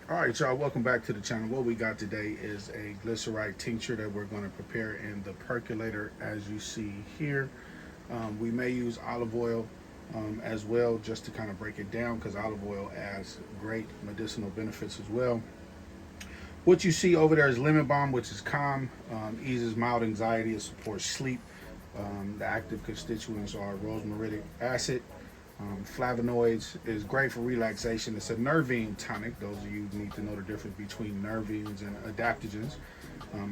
All right, y'all, welcome back to the channel. What we got today is a glyceride tincture that we're going to prepare in the percolator, as you see here. We may use olive oil as well, just to kind of break it down, because olive oil has great medicinal benefits as well. What you see over there is lemon balm, which is calm, eases mild anxiety, it supports sleep. The active constituents are rosmarinic acid. Flavonoids is great for relaxation. It's a nervine tonic. Those of you who need to know the difference between nervines and adaptogens,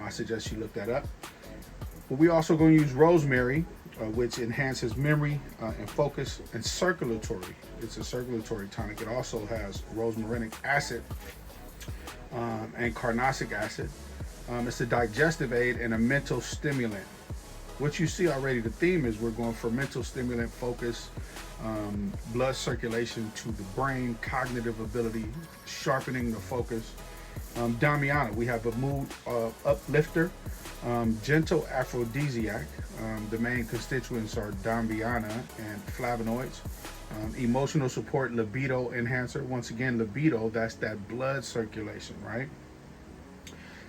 I suggest you look that up. But we also going to use rosemary, which enhances memory and focus, and circulatory. It's a circulatory tonic. It also has rosmarinic acid and carnosic acid. It's a digestive aid and a mental stimulant. What you see already, the theme is we're going for mental stimulant, focus, blood circulation to the brain, cognitive ability, sharpening the focus. Damiana, we have a mood uplifter, gentle aphrodisiac. The main constituents are Damiana and flavonoids. Emotional support, libido enhancer. Once again, libido, that's that blood circulation, right?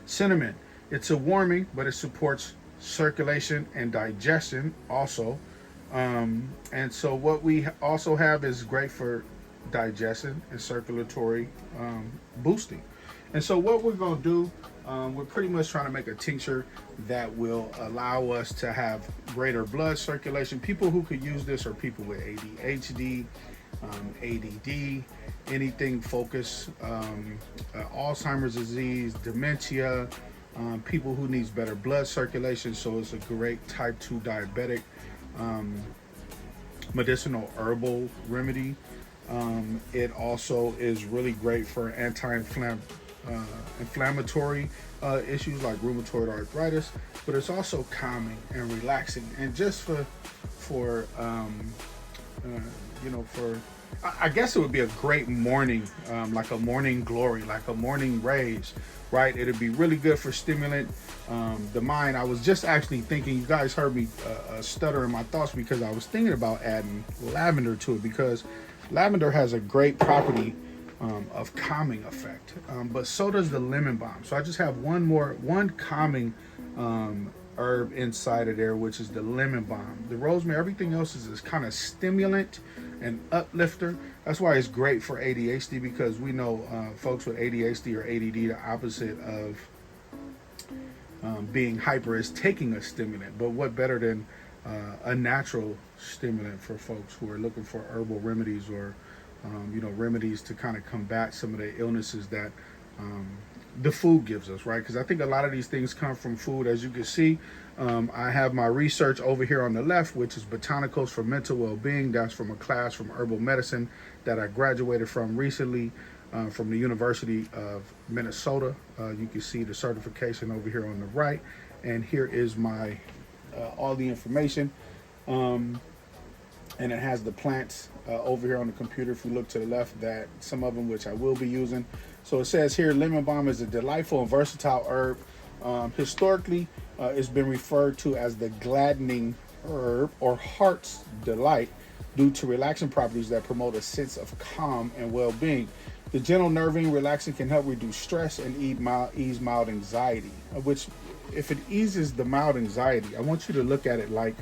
Cinnamon, it's a warming, but it supports circulation and digestion also. And so what we also have is great for digestion and circulatory boosting. And so what we're going to do, we're pretty much trying to make a tincture that will allow us to have greater blood circulation. People who could use this are people with ADHD, ADD, anything focus, Alzheimer's disease, dementia, people who needs better blood circulation. So it's a great type 2 diabetic medicinal herbal remedy. It also is really great for inflammatory issues like rheumatoid arthritis, but it's also calming and relaxing, and just for for I guess it would be a great morning, like a morning glory, like a morning raise, right? It'd be really good for stimulant the mind. I was just actually thinking, you guys heard me stutter in my thoughts, because I was thinking about adding lavender to it, because lavender has a great property of calming effect, but so does the lemon balm. So I just have one calming herb inside of there, which is the lemon balm. The rosemary, everything else is this kind of stimulant and uplifter. That's why it's great for ADHD, because we know folks with ADHD or ADD, the opposite of being hyper is taking a stimulant. But what better than a natural stimulant for folks who are looking for herbal remedies, or remedies to kind of combat some of the illnesses that the food gives us, right? Because I think a lot of these things come from food. As you can see, I have my research over here on the left, which is Botanicals for Mental Well-Being. That's from a class from herbal medicine that I graduated from recently, from the University of Minnesota. You can see the certification over here on the right, and here is my all the information. And it has the plants over here on the computer. If you look to the left, that some of them which I will be using. So it says here, lemon balm is a delightful and versatile herb. Historically, it's been referred to as the gladdening herb or heart's delight, due to relaxing properties that promote a sense of calm and well-being. The gentle nervine relaxing can help reduce stress and ease mild anxiety, which, if it eases the mild anxiety, I want you to look at it like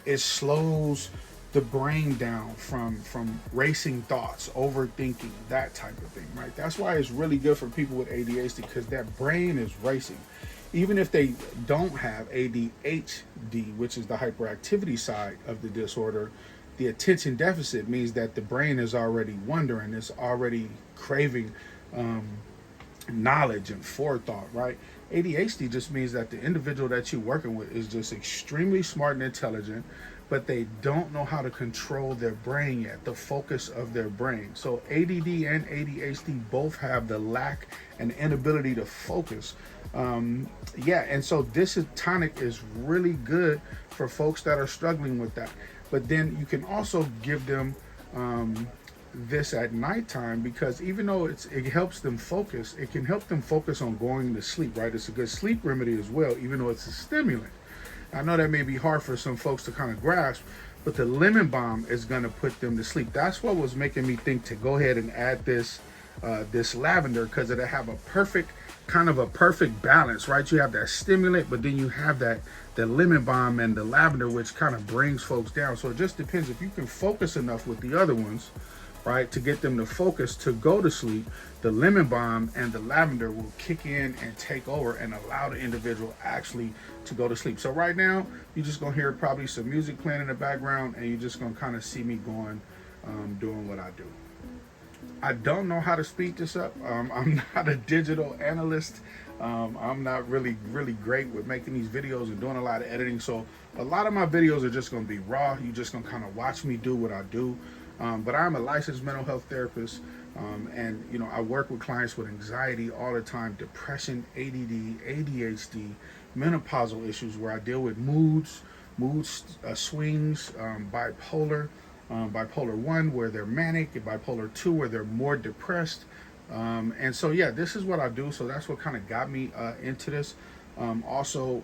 it slows the brain down from racing thoughts, overthinking, that type of thing, right? That's why it's really good for people with ADHD, because that brain is racing. Even if they don't have ADHD, which is the hyperactivity side of the disorder, the attention deficit means that the brain is already wondering, it's already craving knowledge and forethought, right? ADHD just means that the individual that you're working with is just extremely smart and intelligent, but they don't know how to control their brain yet, the focus of their brain. So ADD and ADHD both have the lack and inability to focus. And so this tonic is really good for folks that are struggling with that. But then you can also give them this at nighttime, because even though it helps them focus, it can help them focus on going to sleep, right? It's a good sleep remedy as well, even though it's a stimulant. I know that may be hard for some folks to kind of grasp, but the lemon balm is going to put them to sleep. That's what was making me think to go ahead and add this this lavender, because it'll have a perfect balance, right? You have that stimulant, but then you have the lemon balm and the lavender, which kind of brings folks down. So it just depends if you can focus enough with the other ones, right, to get them to focus to go to sleep. The lemon balm and the lavender will kick in and take over and allow the individual actually to go to sleep. So right now, you're just gonna hear probably some music playing in the background, and you're just gonna kind of see me going, doing what I do. I don't know how to speed this up. I'm not a digital analyst. I'm not really great with making these videos and doing a lot of editing. So a lot of my videos are just going to be raw. You're just going to kind of watch me do what I do. But I'm a licensed mental health therapist. And, you know, I work with clients with anxiety all the time, depression, ADD, ADHD, menopausal issues, where I deal with mood swings, bipolar. Bipolar 1 where they're manic, and bipolar 2 where they're more depressed. And so yeah, this is what I do. So that's what kind of got me into this. Also,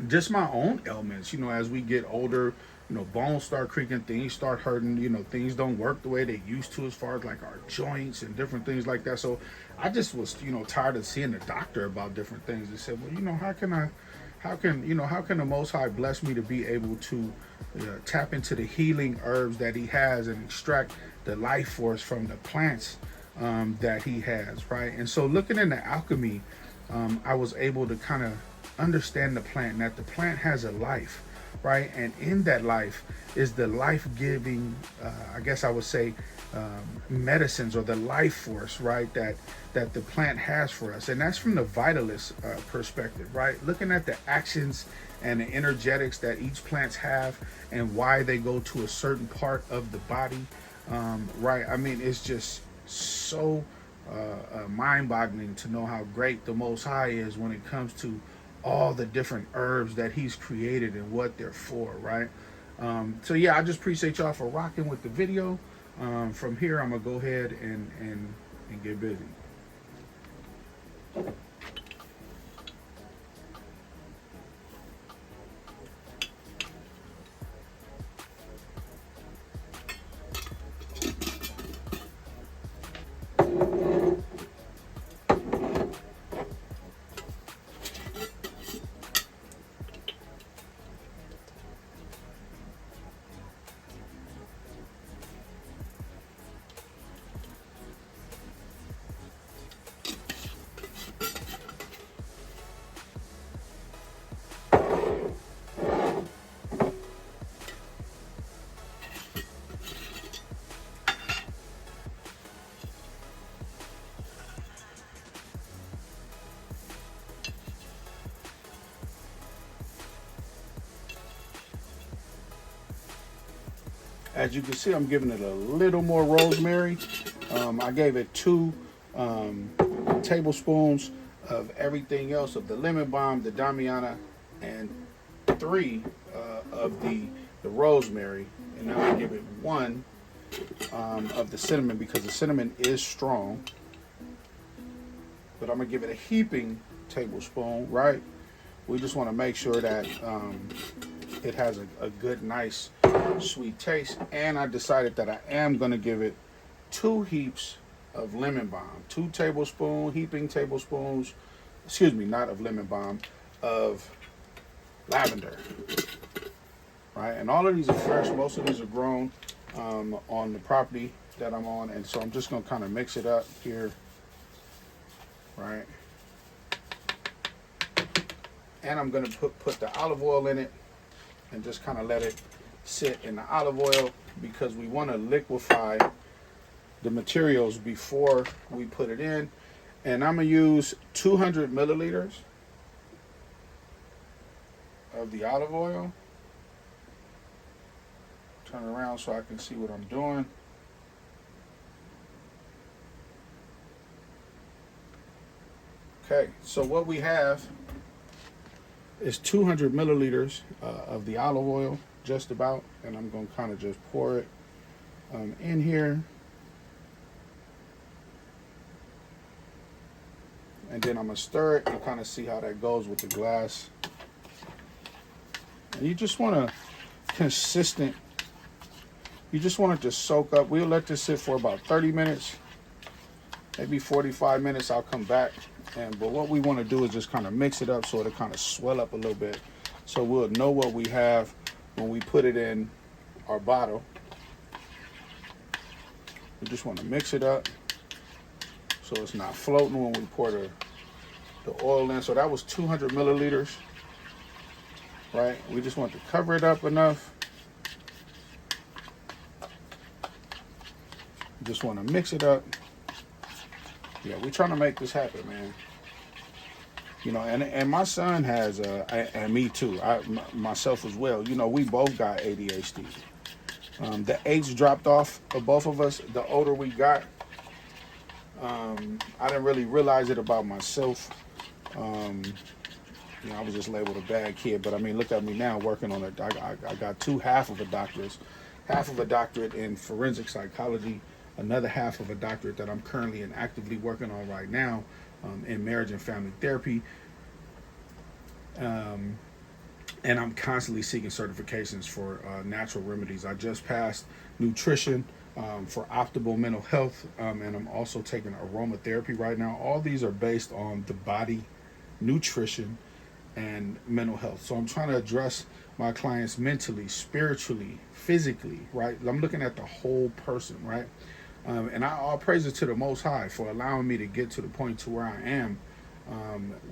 just my own ailments, you know, as we get older, you know, bones start creaking, things start hurting, you know, things don't work the way they used to as far as like our joints and different things like that. So I just was, you know, tired of seeing the doctor about different things. They said, well, you know, how can the Most High bless me to be able to tap into the healing herbs that he has and extract the life force from the plants that he has, right? And so looking into alchemy, I was able to kind of understand the plant, and that the plant has a life, right? And in that life is the life-giving, I guess I would say, medicines, or the life force, right, that the plant has for us. And that's from the vitalist perspective, right? Looking at the actions and the energetics that each plants have and why they go to a certain part of the body, right? I mean, it's just so mind-boggling to know how great the Most High is when it comes to all the different herbs that he's created and what they're for, right? So yeah, I just appreciate y'all for rocking with the video. From here, I'm gonna go ahead and get busy. As you can see, I'm giving it a little more rosemary. I gave it 2 tablespoons of everything else, of the lemon balm, the Damiana, and 3 of the rosemary. And now I give it 1 of the cinnamon, because the cinnamon is strong. But I'm gonna give it a heaping tablespoon, right? We just want to make sure that it has a good, nice, sweet taste. And I decided that I am going to give it 2 heaps of lemon balm, 2 heaping tablespoons, excuse me, not of lemon balm, of lavender, right? And all of these are fresh. Most of these are grown on the property that I'm on. And so I'm just going to kind of mix it up here, right? And I'm going to put the olive oil in it and just kind of let it sit in the olive oil, because we want to liquefy the materials before we put it in. And I'm going to use 200 milliliters of the olive oil. Turn it around so I can see what I'm doing. Okay, so what we have is 200 milliliters of the olive oil, just about, and I'm going to kind of just pour it in here, and then I'm going to stir it and kind of see how that goes with the glass. And you just want you just want it to soak up. We'll let this sit for about 30 minutes, maybe 45 minutes. I'll come back. But what we want to do is just kind of mix it up so it'll kind of swell up a little bit. So we'll know what we have when we put it in our bottle. We just want to mix it up so it's not floating when we pour the oil in. So that was 200 milliliters, right? We just want to cover it up enough. Just want to mix it up. Yeah, we're trying to make this happen, man. You know, and my son has, and me too, myself as well. You know, we both got ADHD. The H dropped off of both of us the older we got. I didn't really realize it about myself. You know, I was just labeled a bad kid, but I mean, look at me now working on it. I got half of a doctorate in forensic psychology, another half of a doctorate that I'm currently and actively working on right now in marriage and family therapy. And I'm constantly seeking certifications for natural remedies. I just passed nutrition for optimal mental health, and I'm also taking aromatherapy right now. All these are based on the body, nutrition, and mental health. So I'm trying to address my clients mentally, spiritually, physically, right? I'm looking at the whole person, right? And all praises to the Most High for allowing me to get to the point to where I am,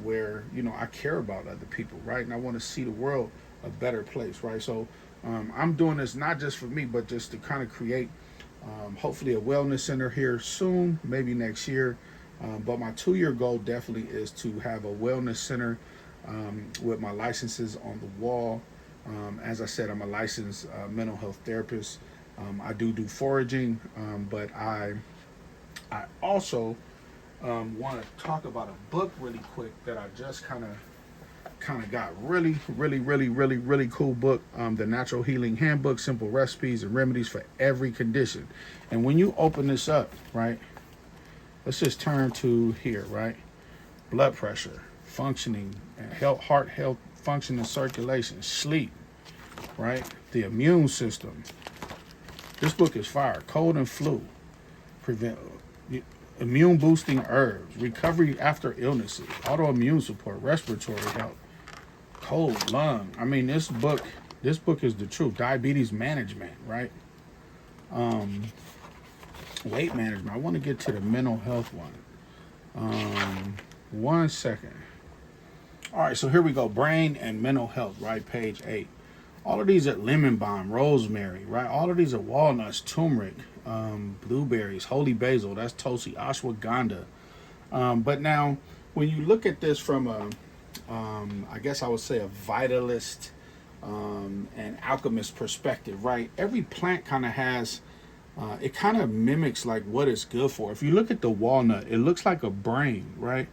where, you know, I care about other people, right? And I want to see the world a better place, right? So I'm doing this not just for me, but just to kind of create, hopefully, a wellness center here soon, maybe next year. But my 2-year goal definitely is to have a wellness center with my licenses on the wall. As I said, I'm a licensed mental health therapist. I do foraging, but I also want to talk about a book really quick that I just kind of got. Really cool book. The Natural Healing Handbook, Simple Recipes and Remedies for Every Condition. And when you open this up, right, let's just turn to here, right? Blood pressure, functioning, health, heart health, function and circulation, sleep, right? The immune system. This book is fire. Cold and flu, prevent immune boosting herbs, recovery after illnesses, autoimmune support, respiratory health, cold, lung. I mean, this book is the truth. Diabetes management, right? Weight management. I want to get to the mental health one. 1 second. All right, so here we go. Brain and mental health, right? Page 8. All of these are lemon balm, rosemary, right? All of these are walnuts, turmeric, blueberries, holy basil, that's Tosi, ashwagandha. But now, when you look at this from I guess I would say a vitalist and alchemist perspective, right? Every plant kind of has, it kind of mimics like what it's good for. If you look at the walnut, it looks like a brain, right?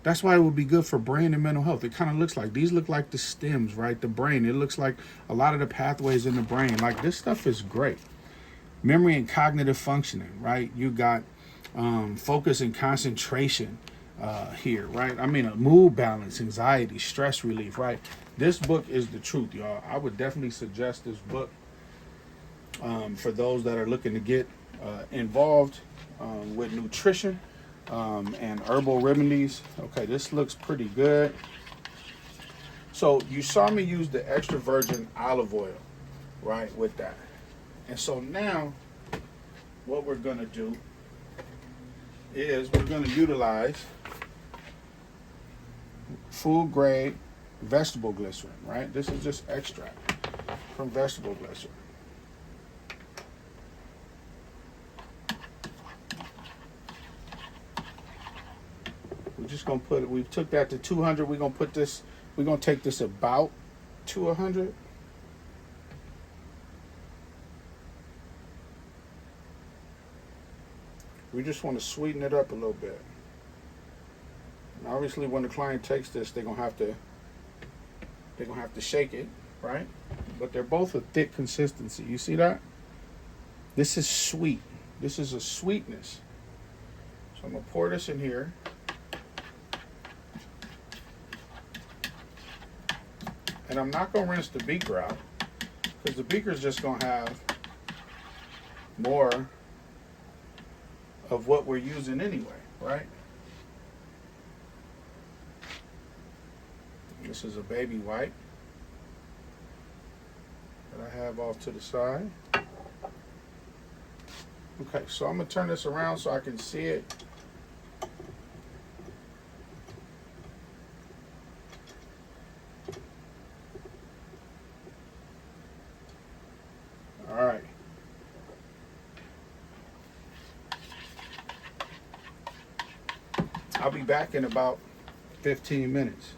That's why it would be good for brain and mental health. It kind of looks like, these look like the stems, right? The brain, it looks like a lot of the pathways in the brain. Like, this stuff is great. Memory and cognitive functioning, right? You got focus and concentration here, right? I mean, mood balance, anxiety, stress relief, right? This book is the truth, y'all. I would definitely suggest this book for those that are looking to get involved with nutrition and herbal remedies. Okay, this looks pretty good. So you saw me use the extra virgin olive oil, right, with that. And so now what we're going to do is we're going to utilize food grade vegetable glycerin, right? This is just extract from vegetable glycerin. We're just going to put it, we took that to 200. We're going to put this, we're going to take this about to 100. We just want to sweeten it up a little bit. And obviously, when the client takes this, they're gonna have to shake it, right? But they're both a thick consistency. You see that? This is sweet. This is a sweetness. So I'm gonna pour this in here. And I'm not gonna rinse the beaker out because the beaker is just gonna have more of what we're using anyway, right? This is a baby white that I have off to the side. Okay, so I'm gonna turn this around so I can see it. All right. I'll be back in about 15 minutes.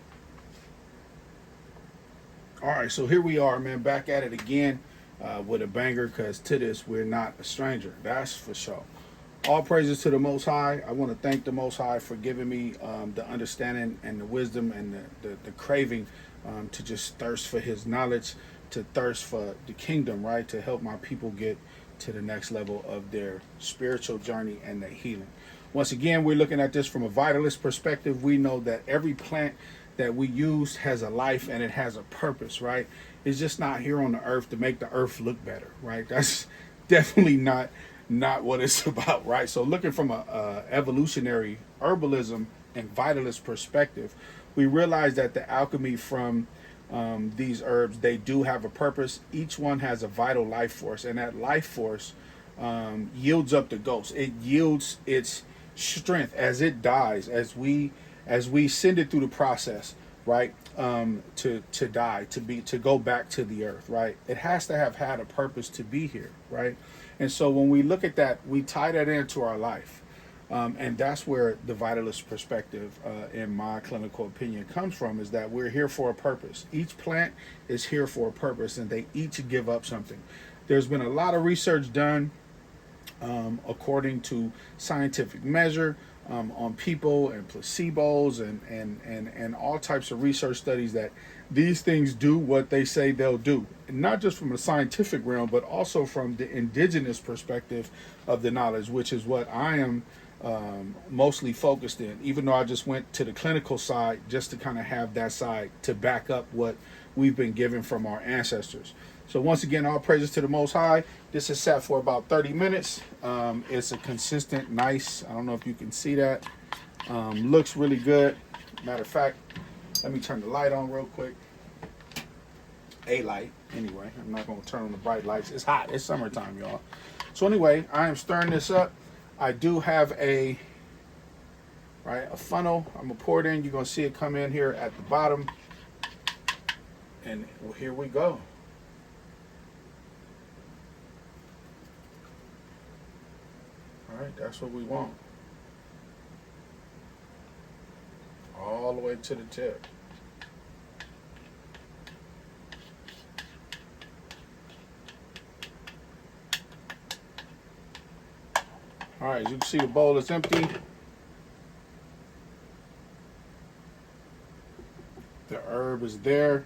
All right, so here we are, man, back at it again with a banger, because to this, we're not a stranger. That's for sure. All praises to the Most High. I want to thank the Most High for giving me the understanding and the wisdom and the craving to just thirst for his knowledge, to thirst for the kingdom, right? To help my people get to the next level of their spiritual journey and their healing. Once again, we're looking at this from a vitalist perspective. We know that every plant that we use has a life and it has a purpose, right? It's just not here on the earth to make the earth look better, right? That's definitely not what it's about, right? So looking from a evolutionary herbalism and vitalist perspective, we realize that the alchemy from these herbs, they do have a purpose. Each one has a vital life force, and that life force yields up the ghost. It yields its strength as it dies, as we send it through the process, right? To die, to go back to the earth, right? It has to have had a purpose to be here, right? And so when we look at that, we tie that into our life. And that's where the vitalist perspective, in my clinical opinion, comes from, is that we're here for a purpose. Each plant is here for a purpose, and they each give up something. There's been a lot of research done according to scientific measure on people and placebos and all types of research studies, that these things do what they say they'll do. And not just from a scientific realm, but also from the indigenous perspective of the knowledge, which is what I am mostly focused in, even though I just went to the clinical side just to kind of have that side to back up what we've been given from our ancestors. So once again, all praises to the Most High. This is set for about 30 minutes. It's a consistent, nice, I don't know if you can see that. Looks really good. Matter of fact, let me turn the light on real quick. A light, anyway. I'm not going to turn on the bright lights. It's hot. It's summertime, y'all. So anyway, I am stirring this up. I do have a funnel. I'm going to pour it in. You're going to see it come in here at the bottom. And well, here we go. All right, that's what we want. All the way to the tip. All right, as you can see, the bowl is empty. The herb is there.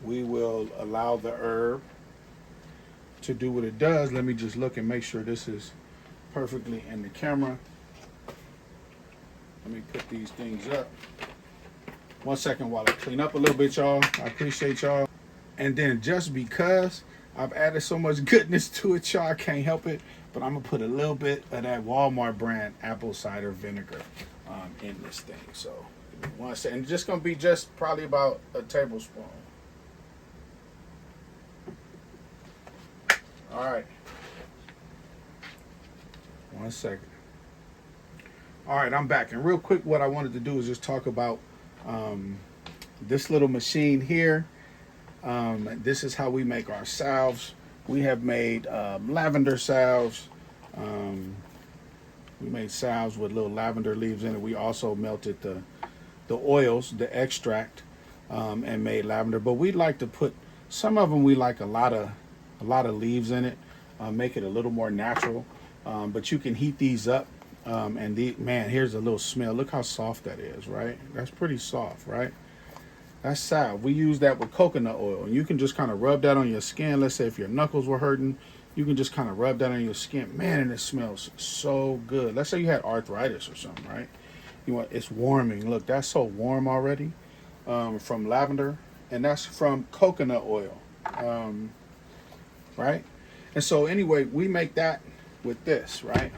We will allow the herb to do what it does. Let me just look and make sure this is perfectly in the camera. Let me put these things up. 1 second while I clean up a little bit, y'all. I appreciate y'all. And then just because I've added so much goodness to it, y'all, I can't help it, but I'm gonna put a little bit of that Walmart brand apple cider vinegar in this thing. So give me 1 second. And it's just gonna be just probably about a tablespoon. All right. 1 second. All right, I'm back. And real quick, what I wanted to do is just talk about this little machine here. This is how we make our salves. We have made lavender salves. We made salves with little lavender leaves in it. We also melted the oils, the extract, and made lavender. But we like to put some of them. We like a lot of leaves in it, make it a little more natural. But you can heat these up, and man, here's a little smell. Look how soft that is, right? That's pretty soft, right? That's salve. We use that with coconut oil, and you can just kind of rub that on your skin. Let's say if your knuckles were hurting, you can just kind of rub that on your skin. Man, and it smells so good. Let's say you had arthritis or something, right? It's warming. Look, that's so warm already, from lavender, and that's from coconut oil. Right? And so anyway, we make that with this, right?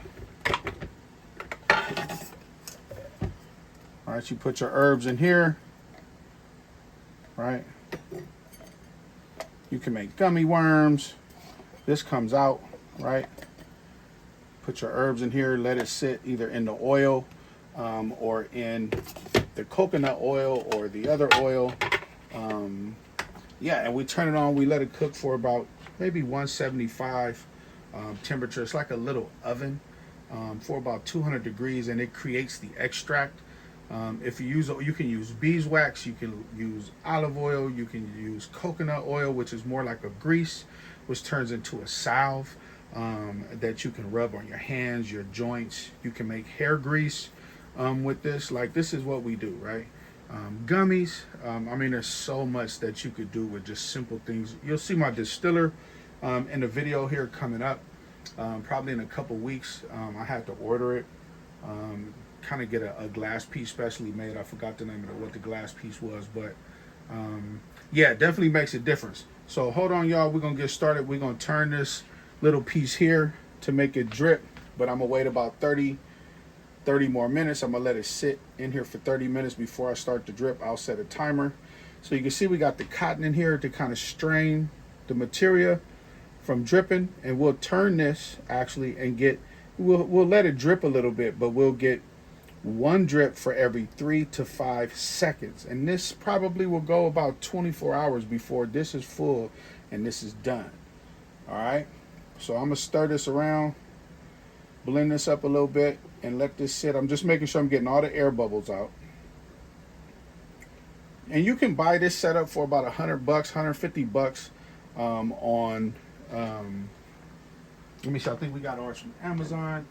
All right, you put your herbs in here, right? You can make gummy worms. This comes out, right? Put your herbs in here, let it sit either in the oil or in the coconut oil or the other oil. Yeah, and we turn it on, we let it cook for about maybe 175 temperature. It's like a little oven for about 200 degrees, and it creates the extract. If you use, you can use beeswax, you can use olive oil, you can use coconut oil, which is more like a grease, which turns into a salve that you can rub on your hands, your joints. You can make hair grease with this. Like, this is what we do, right? Gummies. I mean, there's so much that you could do with just simple things. You'll see my distiller in the video here coming up, probably in a couple weeks. I had to order it. Kind of get a glass piece specially made. I forgot the name of what the glass piece was, but yeah, it definitely makes a difference. So hold on, y'all. We're gonna get started. We're gonna turn this little piece here to make it drip, but I'm gonna wait about 30 more minutes. I'm gonna let it sit in here for 30 minutes before I start the drip. I'll set a timer. So you can see we got the cotton in here to kind of strain the materia from dripping, and we'll turn this actually and get, we'll let it drip a little bit, but we'll get one drip for every 3 to 5 seconds. And this probably will go about 24 hours before this is full and this is done. All right. So I'm gonna stir this around, blend this up a little bit, and let this sit. I'm just making sure I'm getting all the air bubbles out. And you can buy this setup for about $100, $150 on. Let me see. I think we got ours from Amazon.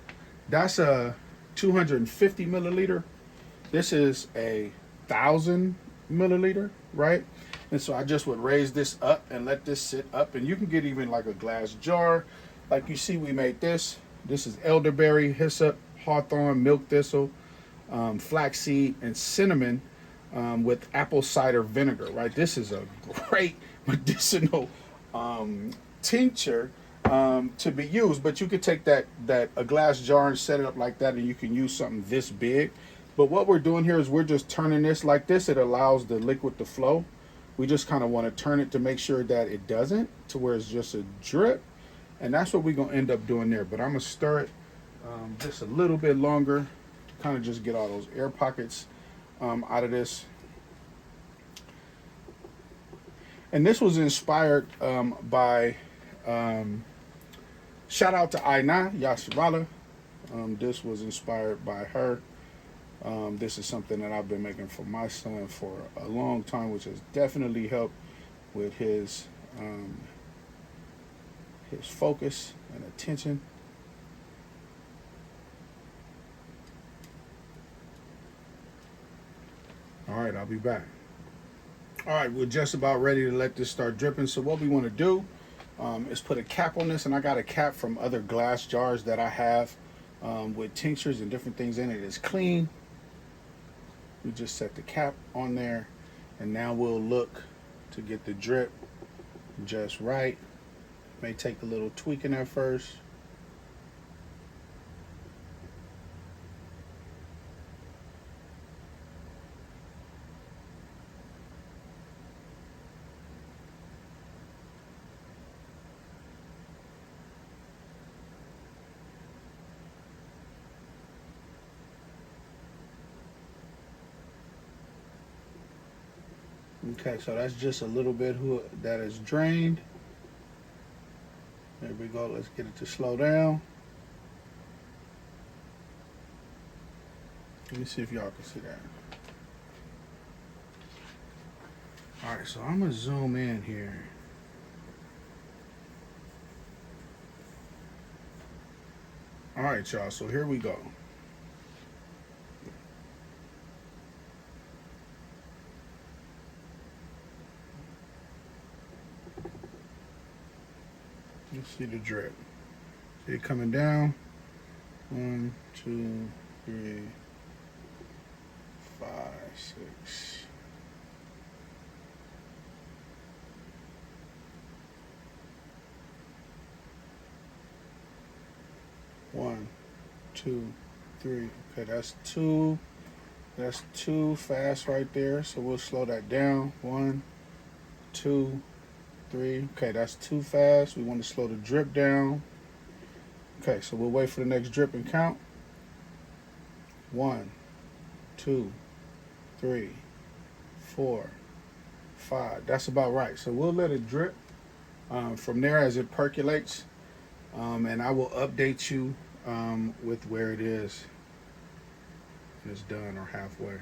That's a 250 milliliter. This is a 1,000 milliliter, right? And so I just would raise this up and let this sit up. And you can get even like a glass jar. Like you see, we made this. This is elderberry, hyssop, hawthorn, milk thistle, flaxseed, and cinnamon with apple cider vinegar, right? This is a great medicinal tincture to be used, but you could take a glass jar and set it up like that, and you can use something this big. But what we're doing here is we're just turning this like this. It allows the liquid to flow. We just kind of want to turn it to make sure that it doesn't, to where it's just a drip. And that's what we're going to end up doing there. But I'm going to stir it just a little bit longer to kind of just get all those air pockets out of this. And this was inspired by, shout out to Aina Yasirala. This was inspired by her. This is something that I've been making for my son for a long time, which has definitely helped with his focus and attention. All right, I'll be back. All right, we're just about ready to let this start dripping. So what we want to do is put a cap on this, and I got a cap from other glass jars that I have with tinctures and different things in it. It's clean. We just set the cap on there, and now we'll look to get the drip just right. May take a little tweaking at first. Okay, so that's just a little bit that is drained. There we go. Let's get it to slow down. Let me see if y'all can see that. All right, so I'm gonna zoom in here. All right, y'all, so here we go. Let's see the drip. See it coming down. 1, 2, 3, 5, 6. One, two, three. Okay, that's 2. That's too fast right there, so we'll slow that down. 1, 2, 3. Okay, that's too fast. We want to slow the drip down. Okay, so we'll wait for the next drip and count. 1, 2, 3, 4, 5. That's about right. So we'll let it drip from there as it percolates, and I will update you with where it is when it's done or halfway.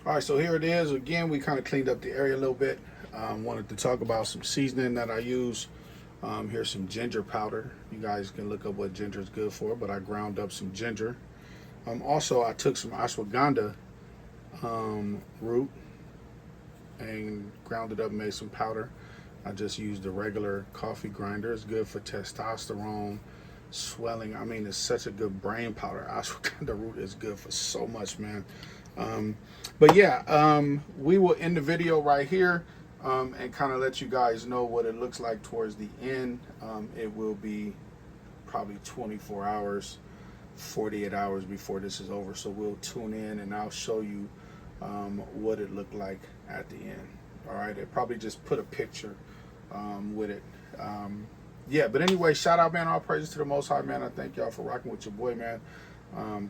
All right, so here it is. Again, we kind of cleaned up the area a little bit. Wanted to talk about some seasoning that I use. Here's some ginger powder. You guys can look up what ginger is good for, but I ground up some ginger. Also, I took some ashwagandha root and ground it up and made some powder. I just used the regular coffee grinder. It's good for testosterone, swelling. I mean, it's such a good brain powder. Ashwagandha root is good for so much, man. But yeah, we will end the video right here and kind of let you guys know what it looks like towards the end. It will be probably 24 hours, 48 hours before this is over. So we'll tune in and I'll show you what it looked like at the end. All right, it probably just put a picture with it. Yeah, but anyway, shout out, man. All praises to the Most High, man. I thank y'all for rocking with your boy, man.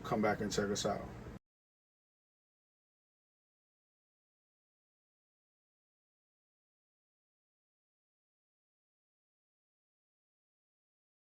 Come back and check us out.